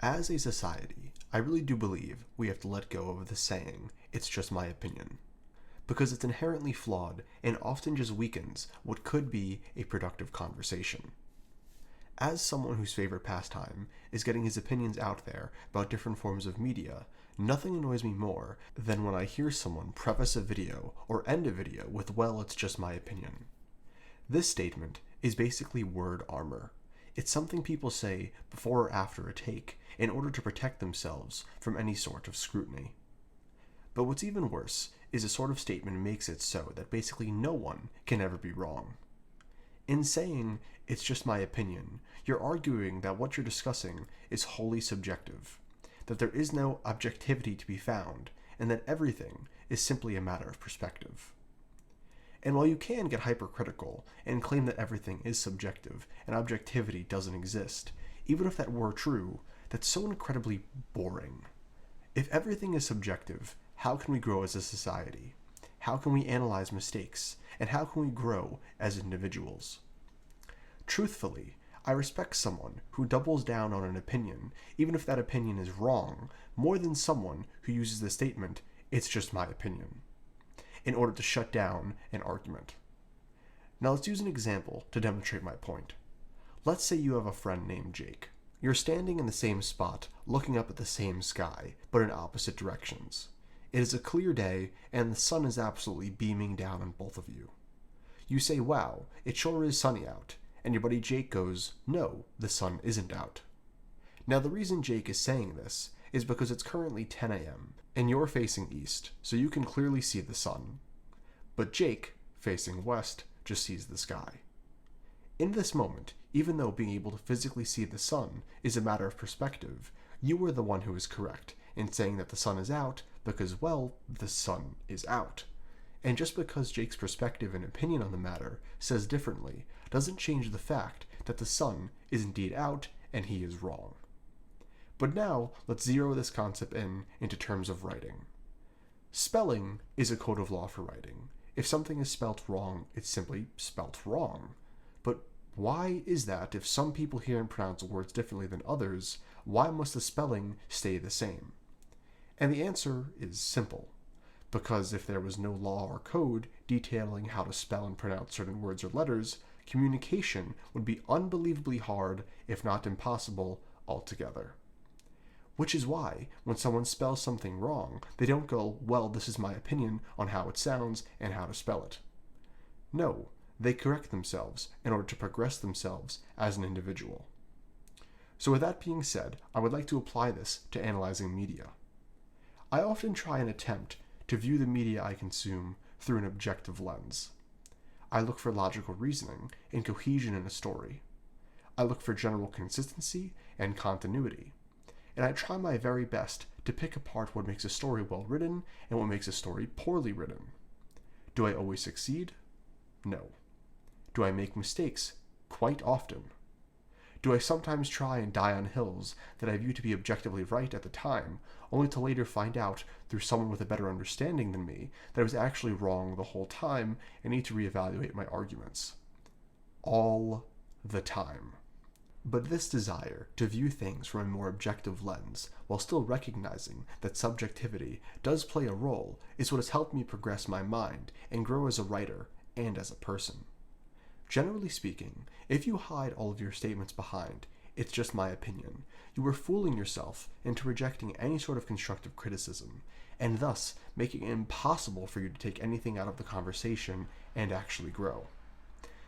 As a society, I really do believe we have to let go of the saying, "it's just my opinion," because it's inherently flawed and often just weakens what could be a productive conversation. As someone whose favorite pastime is getting his opinions out there about different forms of media, nothing annoys me more than when I hear someone preface a video or end a video with, "well, it's just my opinion." This statement is basically word armor. It's something people say before or after a take in order to protect themselves from any sort of scrutiny. But what's even worse is a sort of statement makes it so that basically no one can ever be wrong. In saying, "it's just my opinion," you're arguing that what you're discussing is wholly subjective, that there is no objectivity to be found, and that everything is simply a matter of perspective. And while you can get hypercritical and claim that everything is subjective and objectivity doesn't exist, even if that were true, that's so incredibly boring. If everything is subjective, how can we grow as a society? How can we analyze mistakes? And how can we grow as individuals? Truthfully, I respect someone who doubles down on an opinion, even if that opinion is wrong, more than someone who uses the statement, "it's just my opinion," in order to shut down an argument. Now let's use an example to demonstrate my point. Let's say you have a friend named Jake. You're standing in the same spot, looking up at the same sky, but in opposite directions. It is a clear day, and the sun is absolutely beaming down on both of you. You say, "wow, it sure is sunny out," and your buddy Jake goes, "no, the sun isn't out." Now the reason Jake is saying this is because it's currently 10 a.m., and you're facing east, so you can clearly see the sun. But Jake, facing west, just sees the sky. In this moment, even though being able to physically see the sun is a matter of perspective, you are the one who is correct in saying that the sun is out because, well, the sun is out. And just because Jake's perspective and opinion on the matter says differently doesn't change the fact that the sun is indeed out and he is wrong. But now, let's zero this concept into terms of writing. Spelling is a code of law for writing. If something is spelt wrong, it's simply spelt wrong. But why is that if some people hear and pronounce words differently than others, why must the spelling stay the same? And the answer is simple. Because if there was no law or code detailing how to spell and pronounce certain words or letters, communication would be unbelievably hard, if not impossible, altogether. Which is why, when someone spells something wrong, they don't go, "well, this is my opinion on how it sounds and how to spell it." No, they correct themselves in order to progress themselves as an individual. So with that being said, I would like to apply this to analyzing media. I often try and attempt to view the media I consume through an objective lens. I look for logical reasoning and cohesion in a story. I look for general consistency and continuity. And I try my very best to pick apart what makes a story well written and what makes a story poorly written. Do I always succeed? No. Do I make mistakes? Quite often. Do I sometimes try and die on hills that I view to be objectively right at the time, only to later find out through someone with a better understanding than me that I was actually wrong the whole time and need to reevaluate my arguments? All the time. But this desire to view things from a more objective lens, while still recognizing that subjectivity does play a role, is what has helped me progress my mind and grow as a writer and as a person. Generally speaking, if you hide all of your statements behind, "it's just my opinion," you are fooling yourself into rejecting any sort of constructive criticism, and thus making it impossible for you to take anything out of the conversation and actually grow.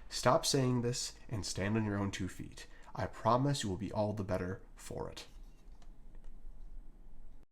Stop saying this and stand on your own 2 feet. I promise you will be all the better for it.